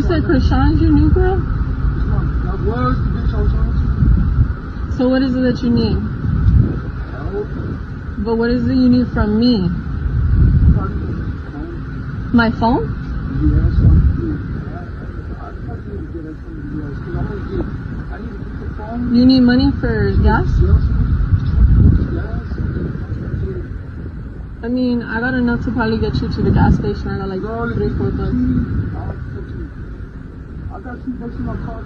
You said Chrisean's your new girl? That was the bitch I was talking to. So what is it that you need? Help. But what is it you need from me? My phone? Yeah, something. I need to get it from you guys because I need to get the phone. You need money for gas? I mean, I got enough to probably get you to the gas station. I got like $3-4. I got $2 in my car.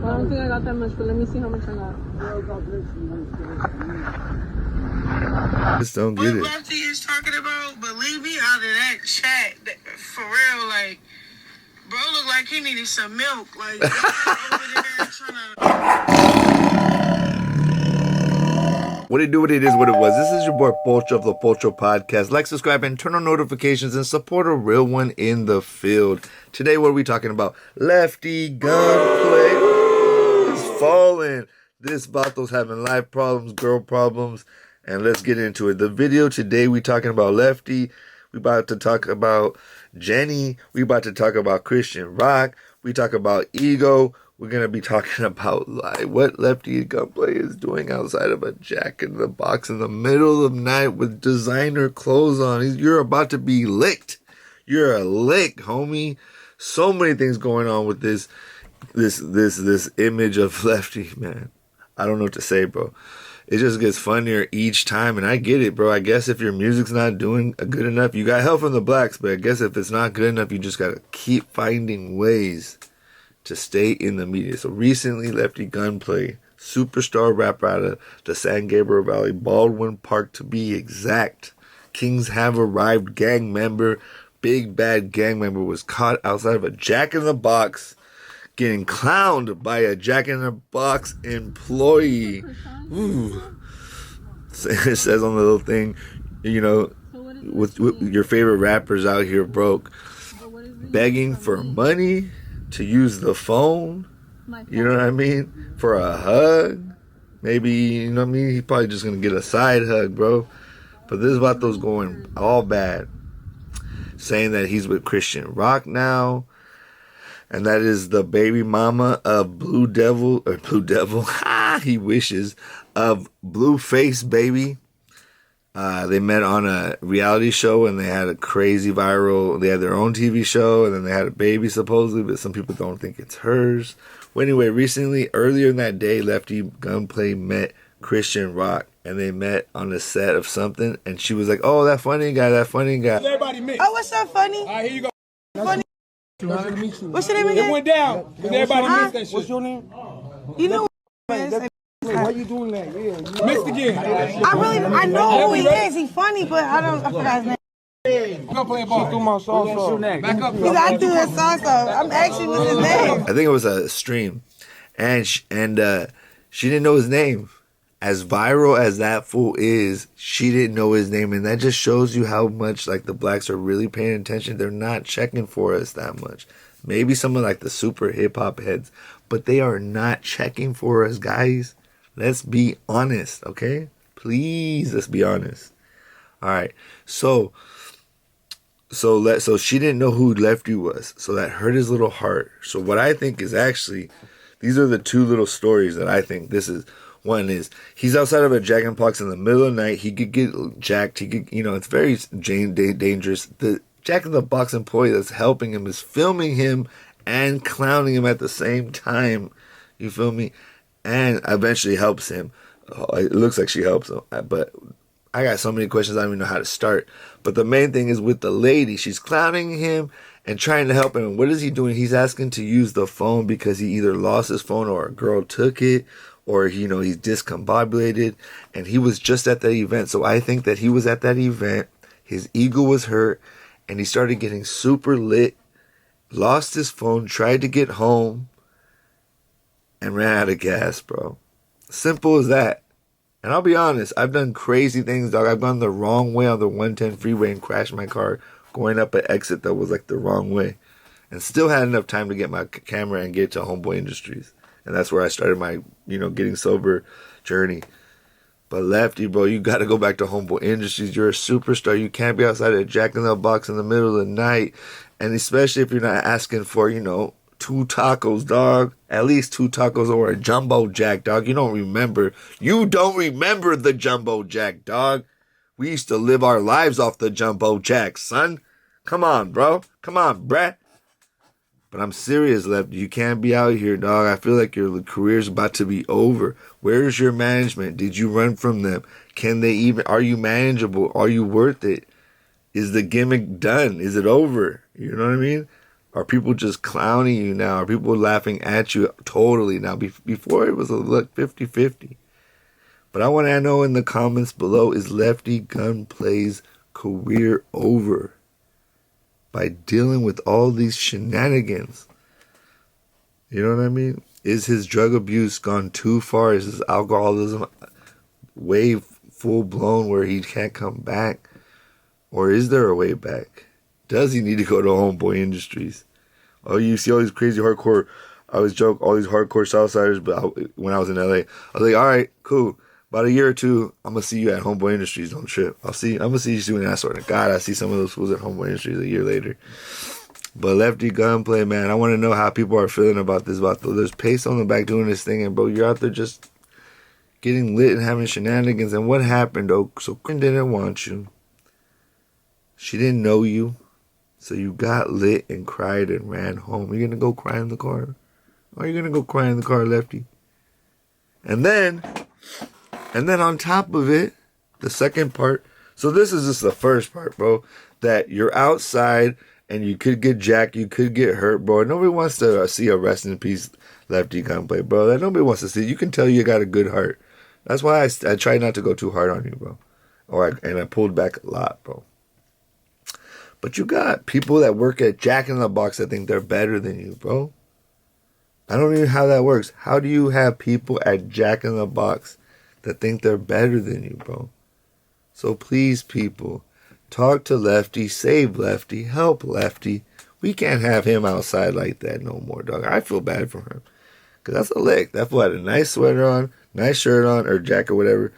Well, I don't think I got that much, but let me see how much I got. Just don't get it. What Lefty is talking about, believe me, out of that chat, for real, like, bro looked like he needed some milk. Like, over there trying to... What it do, what it is, what it was. This is your boy Pocho of the Pocho Podcast. Like, subscribe, and turn on notifications and support a real one in the field. Today, what are we talking about? Lefty Gunplay. Ooh, it's falling. This Vato's having life problems, girl problems, and let's get into it. The video today, we talking about Lefty. We about to talk about Jenny. We about to talk about Chrisean Rock. We talk about ego. We're going to be talking about like what Lefty Gunplay is doing outside of a Jack in the Box in the middle of the night with designer clothes on. You're about to be licked. You're a lick, homie. So many things going on with this image of Lefty, man. I don't know what to say, bro. It just gets funnier each time, and I get it, bro. I guess if your music's not doing good enough, you got help from the blacks, but I guess if it's not good enough, you just got to keep finding ways to stay in the media. So recently, Lefty Gunplay, superstar rapper out of the San Gabriel Valley, Baldwin Park to be exact. Kings have arrived. Gang member, big bad gang member was caught outside of a Jack in the Box getting clowned by a Jack in the Box employee. Ooh. It says on the little thing, you know, with your favorite rappers out here broke, begging for money to use the phone, you know what I mean? For a hug, maybe, you know what I mean? He's probably just gonna get a side hug, bro. But this Vato's going all bad, saying that he's with Chrisean Rock now, and that is the baby mama of Blue Devil, he wishes, of Blueface Baby. They met on a reality show and they had a crazy viral, they had their own TV show and then they had a baby supposedly, but some people don't think it's hers. Well, anyway, recently, earlier in that day, Lefty Gunplay met Chrisean Rock and they met on the set of something and she was like, oh, that funny guy. Everybody mix. Oh, what's up, funny? All right, here you go. Funny. Nice to meet you. What's your name again? It went down. Everybody mixed that shit. What's your name? You know what it is. Why you doing that? Yeah. Mixed again. I know who he is. He's funny, but I forgot his name. Go play ball. Through my sauce. Back up. He's I threw his sauce off. I'm actually with his name. I think it was a stream, and she didn't know his name. As viral as that fool is, she didn't know his name, and that just shows you how much like the blacks are really paying attention. They're not checking for us that much. Maybe some of like the super hip hop heads, but they are not checking for us, guys. Let's be honest, okay? Please, let's be honest. All right, so she didn't know who Lefty was, so that hurt his little heart. So what I think is actually, these are the two little stories that I think this is. One is he's outside of a Jack in the Box in the middle of the night. He could get jacked. He could, you know, it's very dangerous. The Jack in the Box employee that's helping him is filming him and clowning him at the same time. You feel me? And eventually helps him. It looks like she helps him, but I got so many questions I don't even know how to start. But the main thing is with the lady. She's clowning him and trying to help him. And what is he doing? He's asking to use the phone because he either lost his phone or a girl took it, or, you know, he's discombobulated. And he was just at that event. So I think that he was at that event. His ego was hurt. And he started getting super lit. Lost his phone. Tried to get home. And ran out of gas, bro. Simple as that. And I'll be honest, I've done crazy things, dog. I've gone the wrong way on the 110 freeway and crashed my car going up an exit that was like the wrong way. And still had enough time to get my camera and get to Homeboy Industries. And that's where I started my, you know, getting sober journey. But Lefty, bro, you got to go back to Homeboy Industries. You're a superstar. You can't be outside of Jack in the Box in the middle of the night. And especially if you're not asking for, 2 tacos, dog. At least 2 tacos or a jumbo jack, dog. You don't remember. You don't remember the jumbo jack, dog. We used to live our lives off the jumbo jack, son. Come on, bro. Come on, bruh. But I'm serious, Lefty. You can't be out here, dog. I feel like your career's about to be over. Where's your management? Did you run from them? Are you manageable? Are you worth it? Is the gimmick done? Is it over? You know what I mean? Are people just clowning you now? Are people laughing at you totally now? Before it was a look 50-50. But I want to know in the comments below, is Lefty Gunplay's career over by dealing with all these shenanigans? You know what I mean? Is his drug abuse gone too far? Is his alcoholism way full blown where he can't come back? Or is there a way back? Does he need to go to Homeboy Industries? Oh, you see all these crazy hardcore, I always joke, all these hardcore Southsiders, but when I was in LA, I was like, all right, cool. About a year or two, I'm going to see you at Homeboy Industries. Don't trip. I'm going to see you soon. And I swear to God, I see some of those fools at Homeboy Industries a year later. But Lefty Gunplay, man, I want to know how people are feeling about this. There's Pace on the back doing this thing, and bro, you're out there just getting lit and having shenanigans. And what happened, though? So Quinn didn't want you. She didn't know you. So you got lit and cried and ran home. Are you going to go cry in the car? Are you going to go cry in the car, Lefty? And then on top of it, the second part. So this is just the first part, bro. That you're outside and you could get jacked, you could get hurt, bro. Nobody wants to see a rest in peace Lefty Gunplay, bro. That nobody wants to see. You can tell you got a good heart. That's why I try not to go too hard on you, bro. And I pulled back a lot, bro. But you got people that work at Jack in the Box that think they're better than you, bro. I don't know how that works. How do you have people at Jack in the Box that think they're better than you, bro? So please, people, talk to Lefty, save Lefty, help Lefty. We can't have him outside like that no more, dog. I feel bad for him. Because that's a lick. That fool had a nice sweater on, nice shirt on, or jacket, whatever.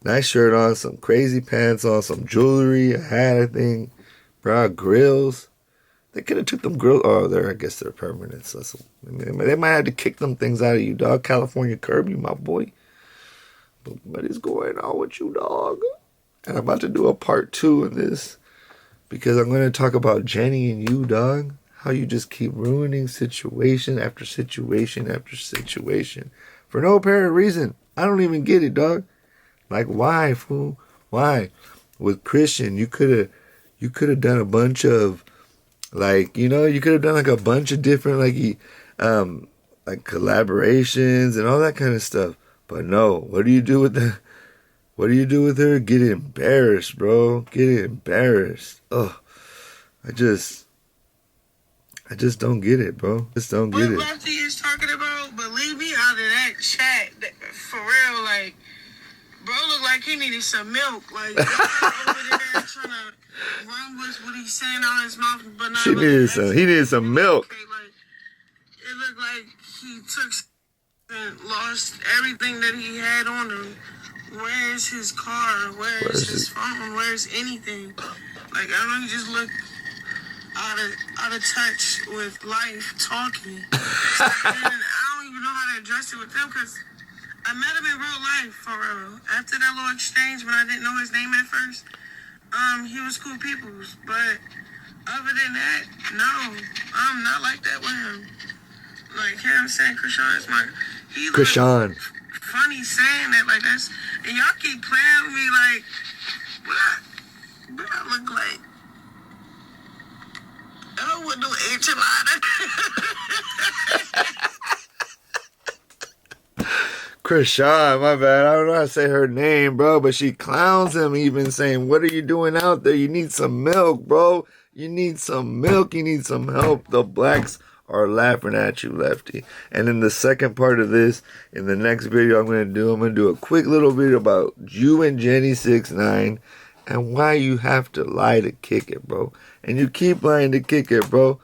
Nice shirt on, some crazy pants on, some jewelry, a hat, I think. Bro, grills. They could have took them grills. Oh, I guess they're permanent. So they might have to kick them things out of you, dog. California curb you, my boy. But what is going on with you, dog? And I'm about to do a part 2 of this. Because I'm going to talk about Jenny and you, dog. How you just keep ruining situation after situation after situation. For no apparent reason. I don't even get it, dog. Like, why, fool? Why? With Chrisean, you could have done a bunch of, like, you could have done like a bunch of different, like collaborations and all that kind of stuff. But no, what do you do with her? Get embarrassed, bro. Get embarrassed. Ugh. I just don't get it, bro. Just don't get it. What Lefty is talking about, believe me, out of that chat, for real, like, bro looked like he needed some milk. Like, over there trying to run with what he's saying out his mouth, but not. He needed some milk. Okay, like, it looked like he took and lost everything that he had on him. Where's his car? Where's his phone? Where's anything? Like, I don't know, he just looked out of touch with life talking. So, and I don't even know how to address it with them because I met him in real life, for real. After that little exchange, when I didn't know his name at first, he was cool peoples. But other than that, no, I'm not like that with him. Like him saying Chrisean is Chrisean. Funny saying that, like, that's, and y'all keep playing with me, like, what I look like? Oh, with no enchilada. Chrisean, my bad. I don't know how to say her name, bro, but she clowns him even saying, what are you doing out there? You need some milk, bro. You need some milk. You need some help. The blacks are laughing at you, Lefty. And in the second part of this, in the next video I'm going to do a quick little video about you and Jenny 6ix9ine and why you have to lie to kick it, bro. And you keep lying to kick it, bro.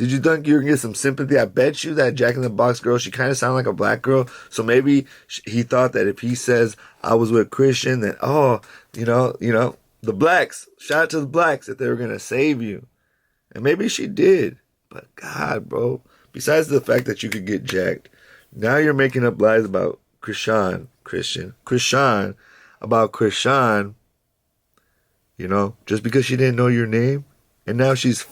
Did you think you were going to get some sympathy? I bet you that Jack in the Box girl, she kind of sounded like a black girl. So maybe he thought that if he says, I was with Chrisean, that, oh, you know, the blacks, shout out to the blacks, that they were going to save you. And maybe she did. But God, bro, besides the fact that you could get jacked, now you're making up lies about Chrisean, about Chrisean, you know, just because she didn't know your name. And now she's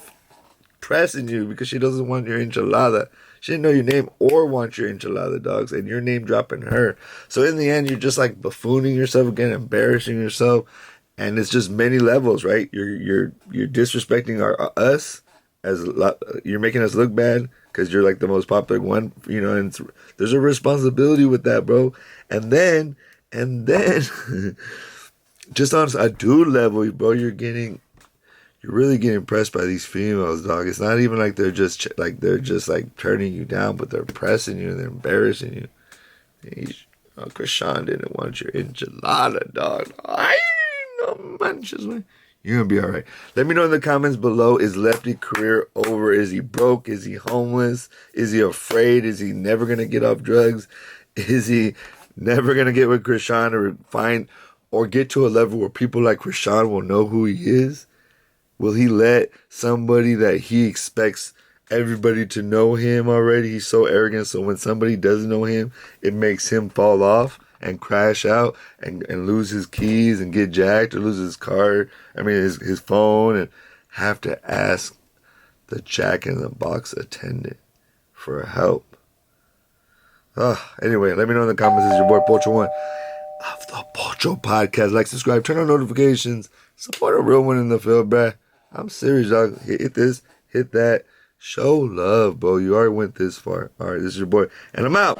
pressing you because she doesn't want your enchilada. She didn't know your name or want your enchilada, dogs, and your name dropping her. So in the end, you're just like buffooning yourself again, embarrassing yourself, and it's just many levels, right? You're disrespecting us you're making us look bad because you're like the most popular one, you know. And there's a responsibility with that, bro. And then, just on a dude level, bro, you're really getting impressed by these females, dog. It's not even like they're just like turning you down, but they're pressing you and they're embarrassing you. Chrisean didn't want your enchilada, dog. I no manches, man. You're gonna be all right. Let me know in the comments below. Is Lefty career over? Is he broke? Is he homeless? Is he afraid? Is he never gonna get off drugs? Is he never gonna get with Chrisean or find or get to a level where people like Chrisean will know who he is? Will he let somebody that he expects everybody to know him already? He's so arrogant, so when somebody doesn't know him, it makes him fall off and crash out and lose his keys and get jacked or lose his card, his phone, and have to ask the Jack in the Box attendant for help. Anyway, let me know in the comments. This is your boy Pocho1 of the Pocho Podcast. Like, subscribe, turn on notifications, support a real one in the field, bruh. I'm serious, dog. Hit this, hit that. Show love, bro. You already went this far. All right, this is your boy, and I'm out.